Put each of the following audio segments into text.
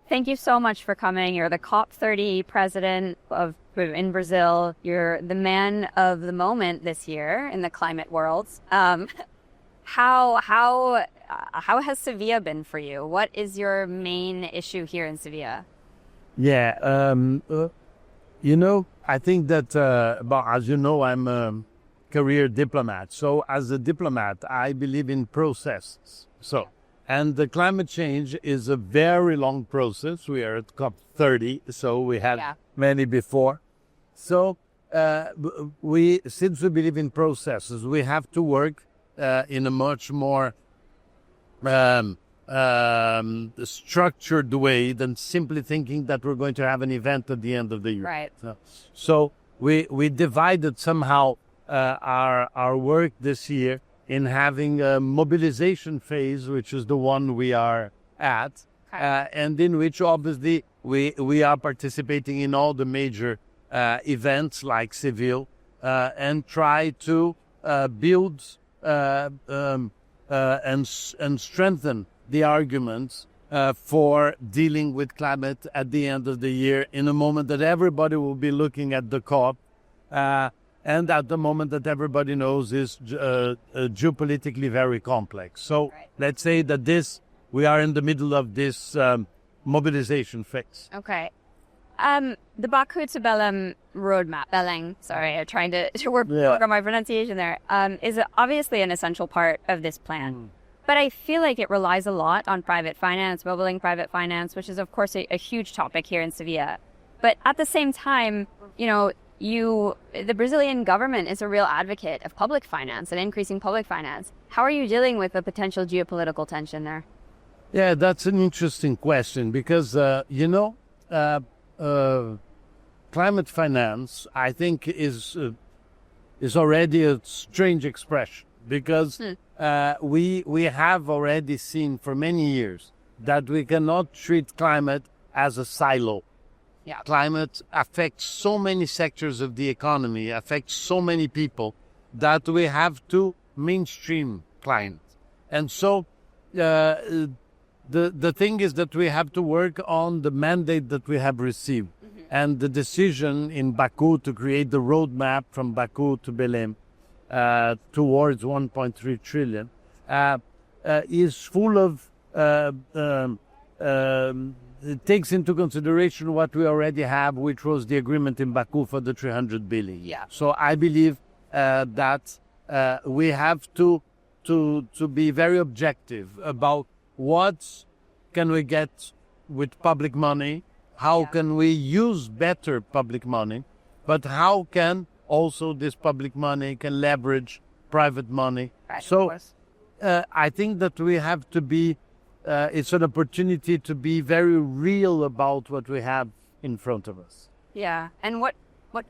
Thank you so much for coming. You're the COP30 president in Brazil. You're the man of the moment this year in the climate world. How has Sevilla been for you? What is your main issue here in Sevilla? Yeah, I think that, as you know, I'm a career diplomat. So as a diplomat, I believe in processes. And the climate change is a very long process. We are at COP30, so we had many before. So since we believe in processes, we have to work in a much more structured way than simply thinking that we're going to have an event at the end of the year. Right. So we divided somehow our work this year in having a mobilization phase, which is the one we are at, and in which obviously we are participating in all the major events like Seville, and try to build and strengthen the arguments for dealing with climate at the end of the year, in a moment that everybody will be looking at the COP, and at the moment that everybody knows is geopolitically very complex. So let's say that we are in the middle of this mobilization phase. Okay. The Baku to Belém roadmap, sorry, I'm trying to work on my pronunciation there, is obviously an essential part of this plan. But I feel like it relies a lot on private finance, mobilizing private finance, which is, of course, a huge topic here in Sevilla. But at the same time, the Brazilian government is a real advocate of public finance and increasing public finance. How are you dealing with the potential geopolitical tension there? Yeah, that's an interesting question because, climate finance, I think, is already a strange expression because we have already seen for many years that we cannot treat climate as a silo. Yeah. Climate affects so many sectors of the economy, affects so many people that we have to mainstream climate. And so the thing is that we have to work on the mandate that we have received. And the decision in Baku to create the roadmap from Baku to Belém towards 1.3 trillion is full of it takes into consideration what we already have, which was the agreement in Baku for the 300 billion. Yeah. So I believe that we have to be very objective about what can we get with public money, how can we use better public money, but how can also this public money can leverage private money. Right, so I think that we have to be it's an opportunity to be very real about what we have in front of us. Yeah. And what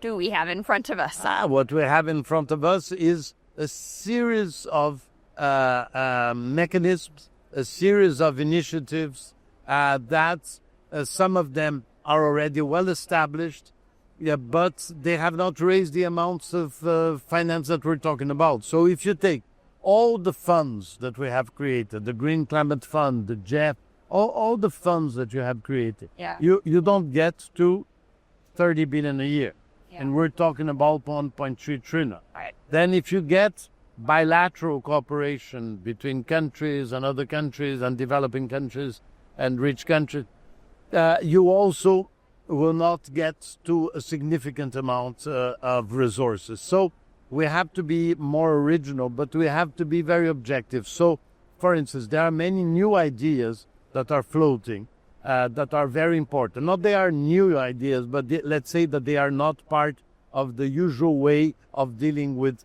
do we have in front of us? What we have in front of us is a series of mechanisms, a series of initiatives that some of them are already well established, but they have not raised the amounts of finance that we're talking about. So if you take all the funds that we have created, the Green Climate Fund, the JEF, all the funds that you have created, you don't get to 30 billion a year. Yeah. And we're talking about 1.3 trillion. Right. Then if you get bilateral cooperation between countries and other countries and developing countries and rich countries, you also will not get to a significant amount of resources. So we have to be more original, but we have to be very objective. So, for instance, there are many new ideas that are floating that are very important. Not they are new ideas, but let's say that they are not part of the usual way of dealing with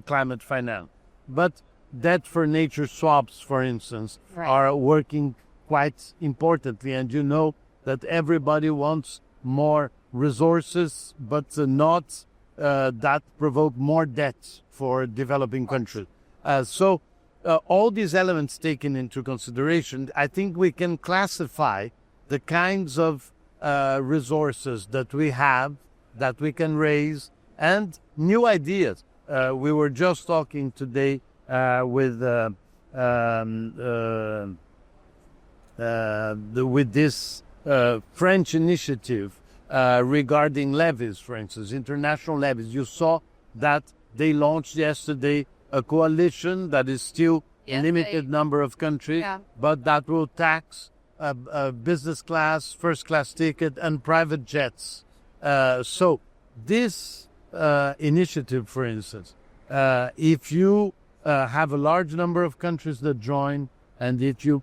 climate finance. But debt for nature swaps, for instance, are working quite importantly. And you know that everybody wants more resources, but not that provoke more debt for developing countries. So all these elements taken into consideration, I think we can classify the kinds of resources that we have, that we can raise, and new ideas. We were just talking today with this French initiative regarding levies, for instance, international levies. You saw that they launched yesterday a coalition that is still a limited number of countries, but that will tax business class, first class ticket, and private jets. So this initiative, for instance, if you have a large number of countries that join, and if you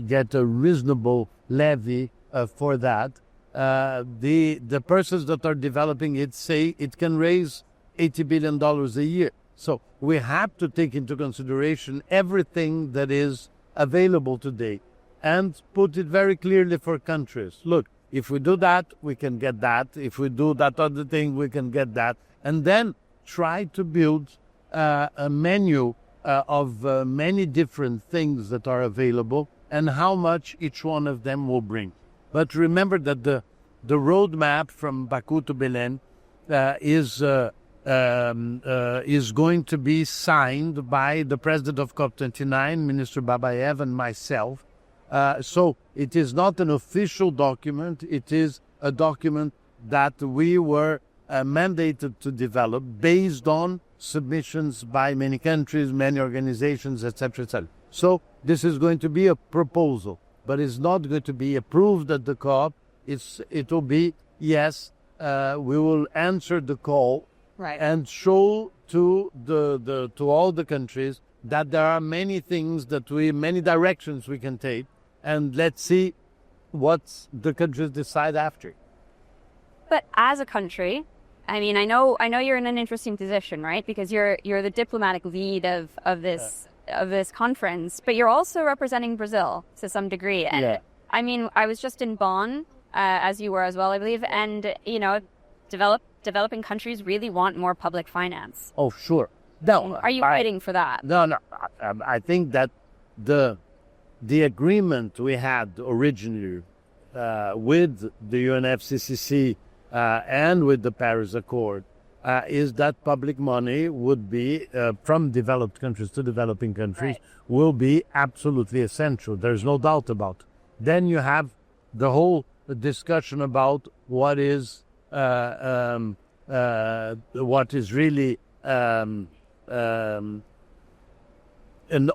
get a reasonable levy for that, the persons that are developing it say it can raise $80 billion a year. So we have to take into consideration everything that is available today and put it very clearly for countries. Look, if we do that, we can get that. If we do that other thing, we can get that. And then try to build a menu of many different things that are available and how much each one of them will bring. But remember that the roadmap from Baku to Belen is going to be signed by the president of COP29, Minister Babayev, and myself. So it is not an official document. It is a document that we were mandated to develop based on submissions by many countries, many organizations, etc., etc. So this is going to be a proposal, but it's not going to be approved at the COP. It will be, yes, we will answer the call. Right. And show to to all the countries that there are many things many directions we can take, and let's see what the countries decide after. But as a country, I mean, I know you're in an interesting position, right? Because you're the diplomatic lead of this conference, but you're also representing Brazil to some degree. And I mean, I was just in Bonn, as you were as well, I believe, and developing countries really want more public finance. Oh, sure. No, are you fighting for that? No. I think that the agreement we had originally with the UNFCCC and with the Paris Accord is that public money would be from developed countries to developing countries will be absolutely essential. There's no doubt about it. Then you have the whole discussion about what is really an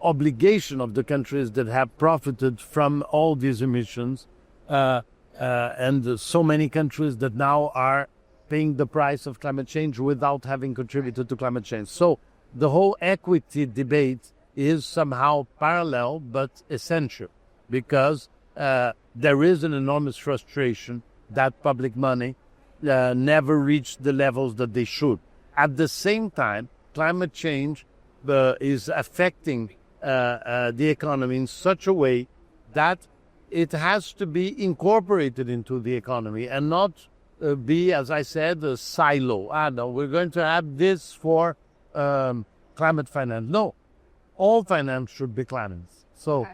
obligation of the countries that have profited from all these emissions, and so many countries that now are paying the price of climate change without having contributed to climate change. So the whole equity debate is somehow parallel but essential, because there is an enormous frustration that public money never reached the levels that they should. At the same time, climate change is affecting the economy in such a way that it has to be incorporated into the economy and not be, as I said, a silo. No, we're going to have this for climate finance. No, all finance should be climate. So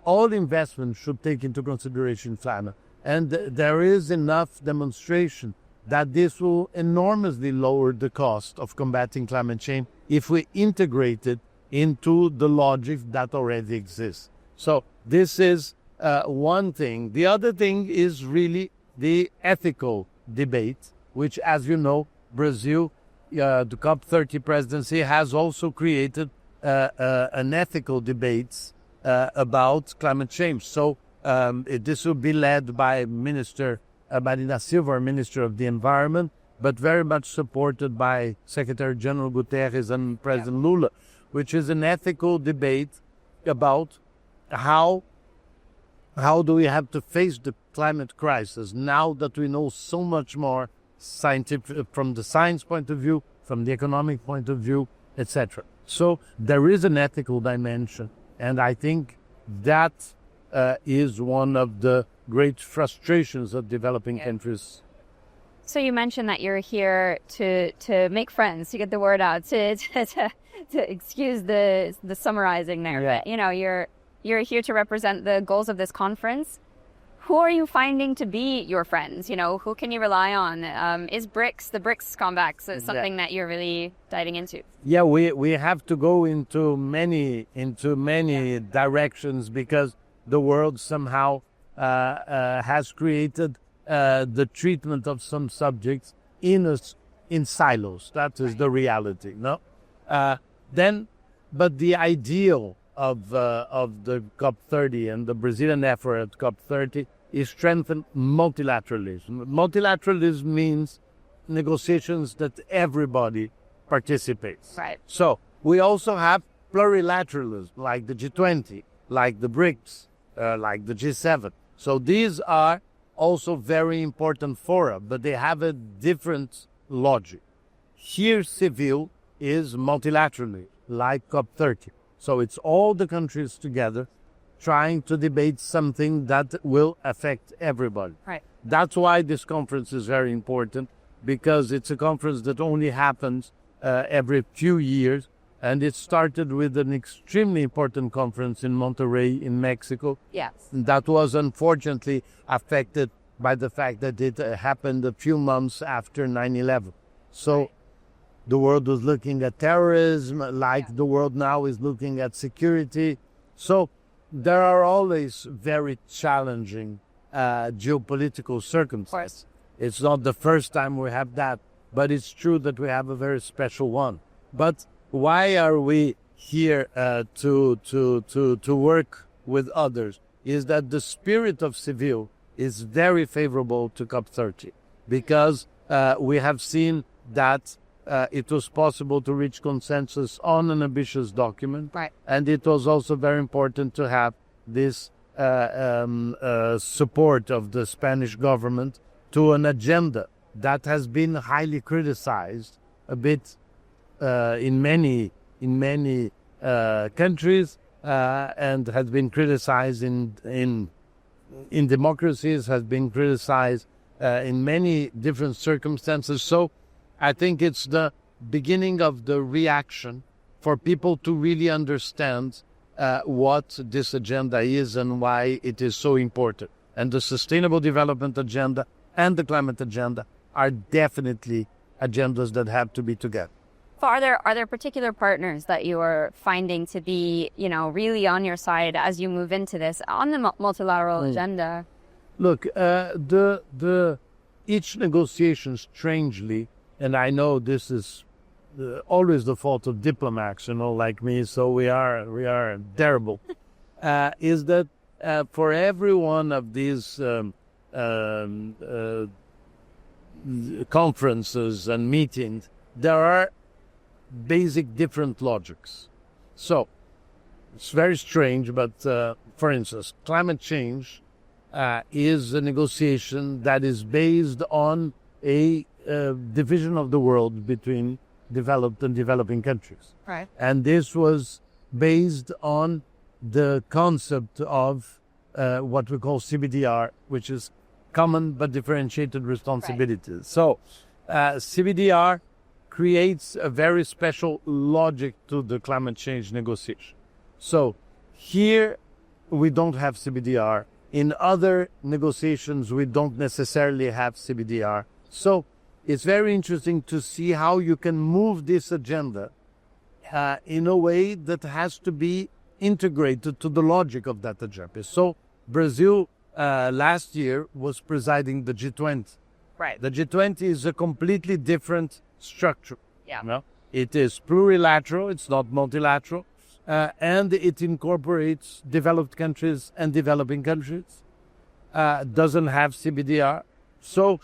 all investment should take into consideration climate. And there is enough demonstration that this will enormously lower the cost of combating climate change if we integrate it into the logic that already exists. So this is one thing. The other thing is really the ethical debate, which, as you know, Brazil, the COP30 presidency has also created an ethical debate about climate change. So this will be led by Minister Marina Silva, Minister of the Environment, but very much supported by Secretary General Guterres and President Lula, which is an ethical debate about how do we have to face the climate crisis now that we know so much more scientific, from the science point of view, from the economic point of view, etc. So there is an ethical dimension, and I think that is one of the great frustrations of developing countries. So you mentioned that you're here to make friends, to get the word out, to excuse the summarizing there. Yeah. You know, you're here to represent the goals of this conference. Who are you finding to be your friends? You know, who can you rely on? Is the BRICS compact something that you're really diving into? Yeah, we have to go into many directions, because the world somehow has created the treatment of some subjects in silos. That is the reality. No, but the ideal of the COP30 and the Brazilian effort at COP30 is strengthen multilateralism. Multilateralism means negotiations that everybody participates. Right. So we also have plurilateralism, like the G20, like the BRICS, like the G7. So these are also very important fora, but they have a different logic. Here, Seville is multilaterally, like COP30. So it's all the countries together trying to debate something that will affect everybody. Right. That's why this conference is very important, because it's a conference that only happens every few years. And it started with an extremely important conference in Monterrey in Mexico. Yes. That was unfortunately affected by the fact that it happened a few months after 9/11. So right. The world was looking at terrorism like the world now is looking at security. So there are always very challenging geopolitical circumstances. It's not the first time we have that, but it's true that we have a very special one. But why are we here to work with others? Is that the spirit of Seville is very favorable to COP30, because we have seen that it was possible to reach consensus on an ambitious document. Right. And it was also very important to have this support of the Spanish government to an agenda that has been highly criticized a bit in many countries and has been criticized in democracies, has been criticized in many different circumstances. So I think it's the beginning of the reaction for people to really understand what this agenda is and why it is so important. And the Sustainable Development Agenda and the Climate Agenda are definitely agendas that have to be together. So are there particular partners that you are finding to be, really on your side as you move into this on the multilateral agenda? Look, each negotiation, strangely, and I know this is always the fault of diplomats, like me, so we are terrible, is that for every one of these conferences and meetings, there are basic different logics. So it's very strange, but for instance, climate change is a negotiation that is based on a division of the world between developed and developing countries. Right. And this was based on the concept of what we call CBDR, which is common but differentiated responsibilities. Right. So CBDR creates a very special logic to the climate change negotiation. So here we don't have CBDR. In other negotiations, we don't necessarily have CBDR. So it's very interesting to see how you can move this agenda in a way that has to be integrated to the logic of that agenda. So Brazil last year was presiding the G20. Right. The G20 is a completely different structure. Yeah. It is plurilateral, it's not multilateral, and it incorporates developed countries and developing countries. Doesn't have CBDR. So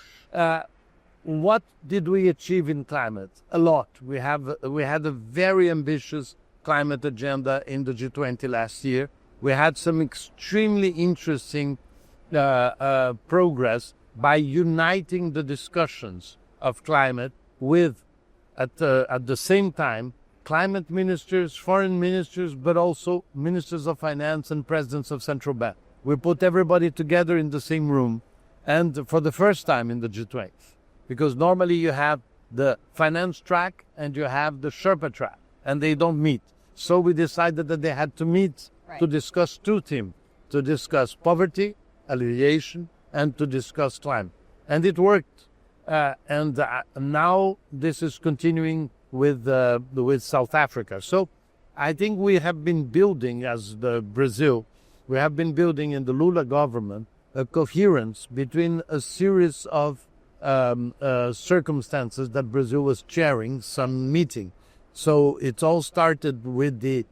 what did we achieve in climate? A lot. We had a very ambitious climate agenda in the G20 last year. We had some extremely interesting progress by uniting the discussions of climate with, at the same time, climate ministers, foreign ministers, but also ministers of finance and presidents of central bank. We put everybody together in the same room, and for the first time in the G20, because normally you have the finance track and you have the Sherpa track, and they don't meet. So we decided that they had to meet to discuss two themes, to discuss poverty, alleviation, and to discuss climate. And it worked. And now this is continuing with South Africa. So I think we have been building, as the Brazil, we have been building in the Lula government a coherence between a series of circumstances that Brazil was chairing some meeting. So it all started with the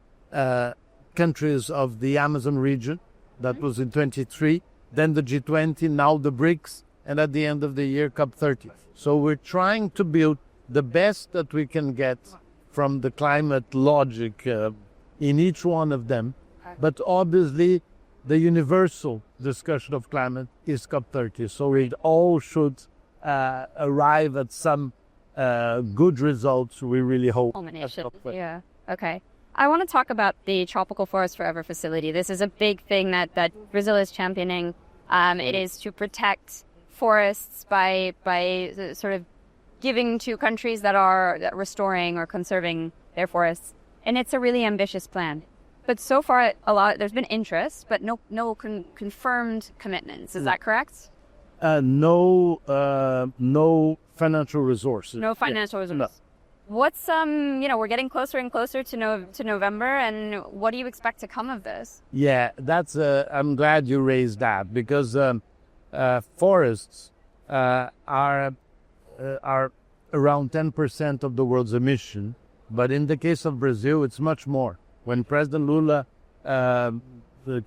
countries of the Amazon region, that was in 23, then the G20, now the BRICS, and at the end of the year, COP30. So we're trying to build the best that we can get from the climate logic in each one of them. But obviously, the universal discussion of climate is COP30. So it all should arrive at some good results, we really hope. Culmination. Yeah. Okay. I want to talk about the Tropical Forest Forever facility. This is a big thing that Brazil is championing. It is to protect forests by sort of giving to countries that are restoring or conserving their forests. And it's a really ambitious plan. But so far, there's been interest, but no confirmed commitments. Is that correct? No financial resources. No financial resources. No. What's we're getting closer and closer to November, and what do you expect to come of this? Yeah, that's I'm glad you raised that, because forests are around 10% of the world's emission, but in the case of Brazil, it's much more. When President Lula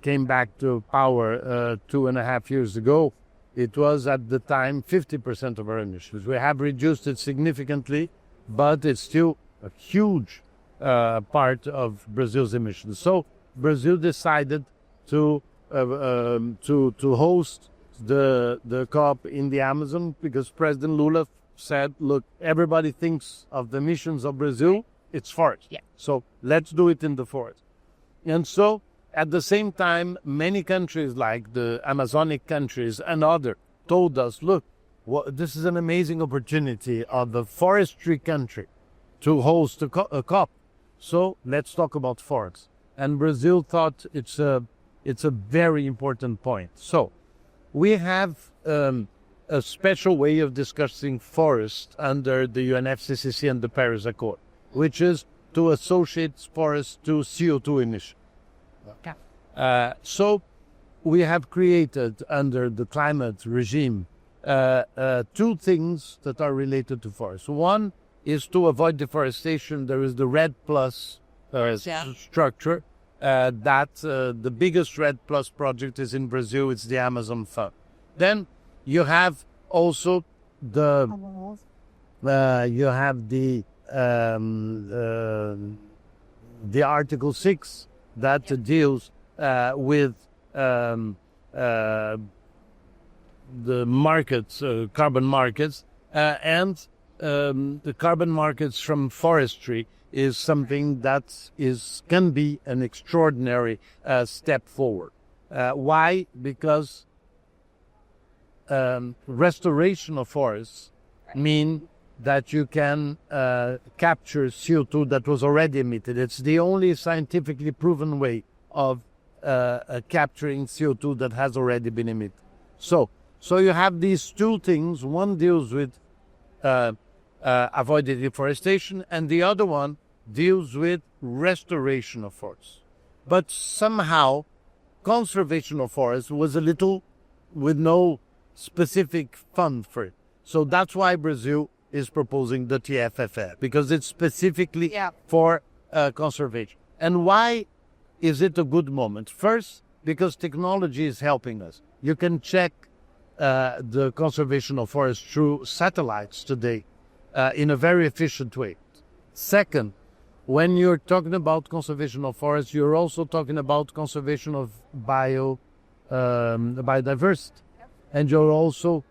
came back to power 2.5 years ago, it was at the time 50% of our emissions. We have reduced it significantly, but it's still a huge part of Brazil's emissions. So Brazil decided to host the COP in the Amazon, because President Lula said, look, everybody thinks of the emissions of Brazil, it's forest. Yeah. So let's do it in the forest. And so at the same time, many countries like the Amazonic countries and others told us, look, this is an amazing opportunity of a forestry country to host a COP. So let's talk about forests. And Brazil thought it's a very important point. So we have a special way of discussing forests under the UNFCCC and the Paris Accord, which is to associate forests to CO2 emission. Okay. So we have created under the climate regime two things that are related to forests. One is to avoid deforestation. There is the REDD+ structure. The biggest REDD+ project is in Brazil. It's the Amazon Fund. Then you have also the Article 6 that deals with the markets, carbon markets, and the carbon markets from forestry is something that can be an extraordinary step forward. Why? Because restoration of forests mean that you can capture CO2 that was already emitted. It's the only scientifically proven way of capturing CO2 that has already been emitted. So you have these two things. One deals with avoiding deforestation, and the other one deals with restoration of forests. But somehow, conservation of forests was a little with no specific fund for it. So that's why Brazil is proposing the TFFF, because it's specifically for conservation. And why is it a good moment? First, because technology is helping us. You can check the conservation of forests through satellites today in a very efficient way. Second, when you're talking about conservation of forests, you're also talking about conservation of biodiversity. And you're also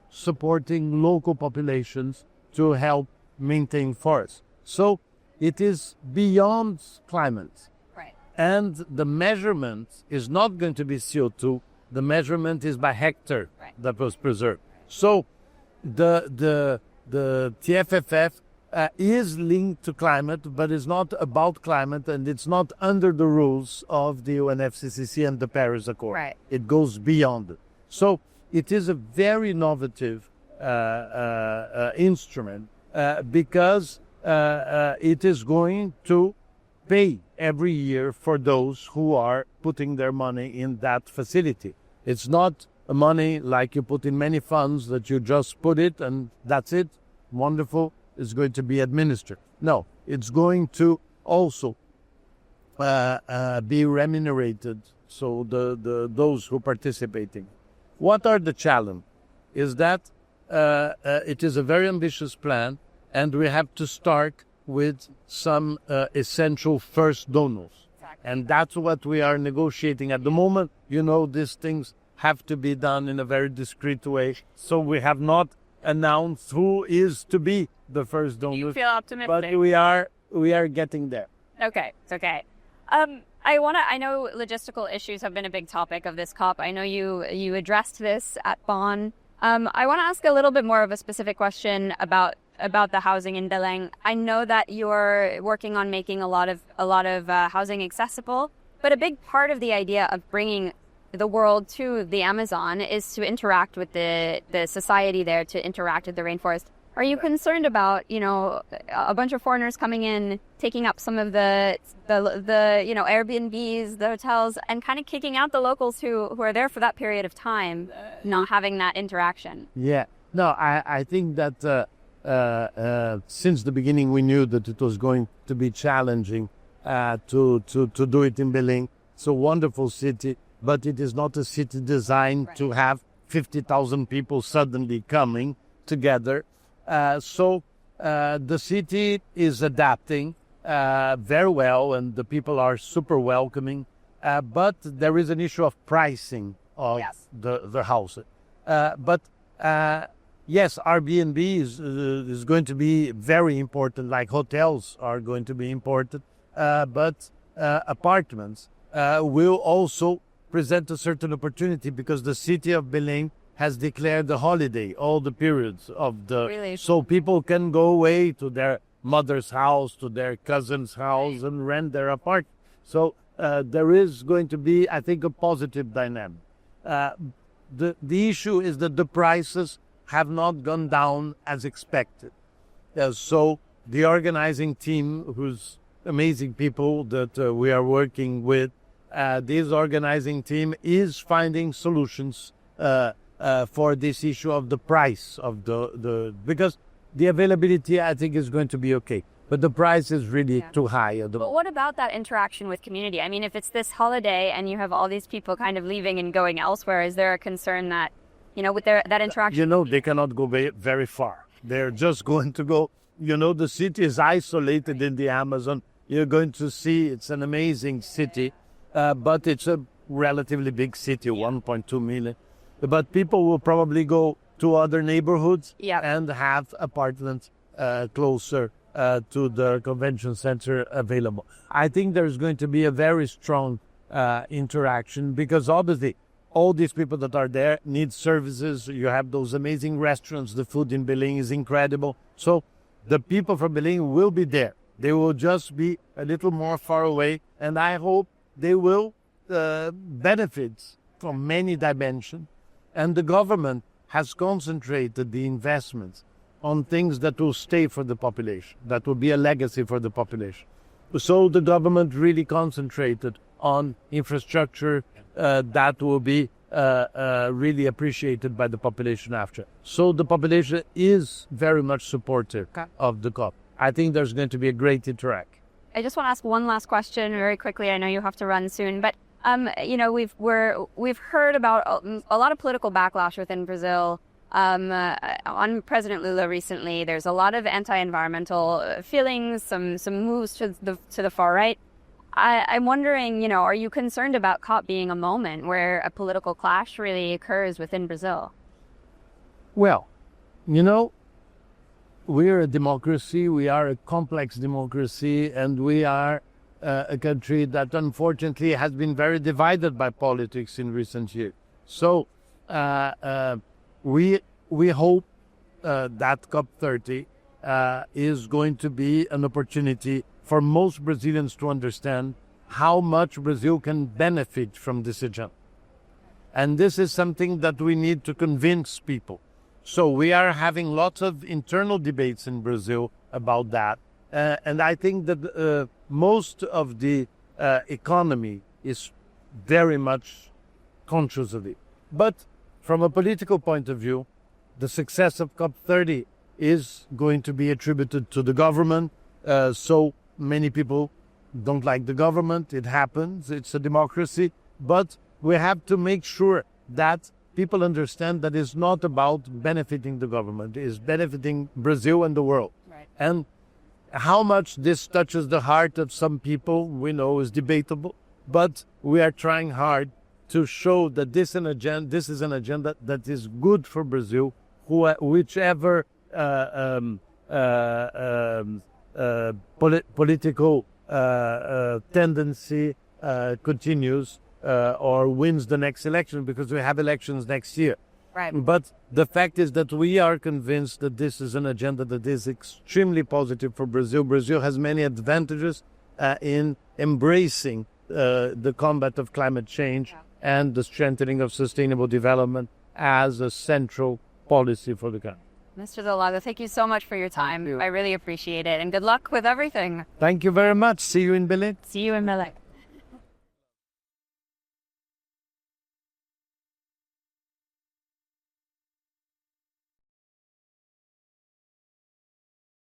supporting local populations to help maintain forests. So it is beyond climate. Right. And the measurement is not going to be CO2. The measurement is by hectare that was preserved. So the TFFF is linked to climate, but it's not about climate, and it's not under the rules of the UNFCCC and the Paris Accord. Right. It goes beyond it. So it is a very innovative instrument because it is going to pay every year for those who are putting their money in that facility. It's not money like you put in many funds that you just put it and that's it. Wonderful. It's going to be administered. No, it's going to also be remunerated. So those who participating. What are the challenge? Is that it is a very ambitious plan, and we have to start with some essential first donors. Exactly. And that's what we are negotiating at the moment. These things have to be done in a very discreet way. So we have not announced who is to be the first donor. You feel optimistic. But we are getting there. Okay, it's okay. I know logistical issues have been a big topic of this COP. I know you addressed this at Bonn. I want to ask a little bit more of a specific question about the housing in Belém. I know that you're working on making a lot of housing accessible, but a big part of the idea of bringing the world to the Amazon is to interact with the society there, to interact with the rainforest. Are you concerned about, a bunch of foreigners coming in, taking up some of the Airbnbs, the hotels, and kind of kicking out the locals who are there for that period of time, not having that interaction? Yeah. No, I think that since the beginning we knew that it was going to be challenging to do it in Belém. It's a wonderful city, but it is not a city designed to have 50,000 people suddenly coming together. So the city is adapting very well, and the people are super welcoming. But there is an issue of pricing of the houses. But yes, Airbnb is going to be very important, like hotels are going to be important. But apartments will also present a certain opportunity, because the city of Belém has declared a holiday all the periods of the... Really? So people can go away to their mother's house, to their cousin's house, and rent their apartment. So there is going to be, I think, a positive dynamic. The issue is that the prices have not gone down as expected. So the organizing team, who's amazing people that we are working with, this organizing team is finding solutions for this issue of the price of because the availability, I think, is going to be okay, but the price is really too high at the moment. But what about that interaction with community? I mean, if it's this holiday and you have all these people kind of leaving and going elsewhere, is there a concern that, with that interaction? They cannot go very far. They're just going to go, the city is isolated in the Amazon. You're going to see it's an amazing city, but it's a relatively big city, 1.2 million. But people will probably go to other neighborhoods and have apartments closer to the convention center available. I think there's going to be a very strong interaction, because obviously all these people that are there need services. You have those amazing restaurants. The food in Belém is incredible. So the people from Belém will be there. They will just be a little more far away, and I hope they will benefit from many dimensions. And the government has concentrated the investments on things that will stay for the population, that will be a legacy for the population. So the government really concentrated on infrastructure that will be really appreciated by the population after. So the population is very much supportive of the COP. I think there's going to be a great interaction. I just want to ask one last question very quickly. I know you have to run soon, but we've heard about a lot of political backlash within Brazil on President Lula recently. There's a lot of anti-environmental feelings, some moves to the far right. I'm wondering, are you concerned about COP being a moment where a political clash really occurs within Brazil? Well, we're a democracy. We are a complex democracy, and we are a country that unfortunately has been very divided by politics in recent years. So we hope that COP30 is going to be an opportunity for most Brazilians to understand how much Brazil can benefit from this agenda. And this is something that we need to convince people. So we are having lots of internal debates in Brazil about that. And I think that most of the economy is very much conscious of it. But from a political point of view, the success of COP30 is going to be attributed to the government. So many people don't like the government. It happens. It's a democracy. But we have to make sure that people understand that it's not about benefiting the government. It's benefiting Brazil and the world. Right. And how much this touches the heart of some people, we know is debatable. But we are trying hard to show that this is an agenda that is good for Brazil, whichever political tendency continues or wins the next election, because we have elections next year. Right. But the fact is that we are convinced that this is an agenda that is extremely positive for Brazil. Brazil has many advantages in embracing the combat of climate change and the strengthening of sustainable development as a central policy for the country. Mr. Delgado, thank you so much for your time. I really appreciate it. And good luck with everything. Thank you very much. See you in Belém. See you in Belém.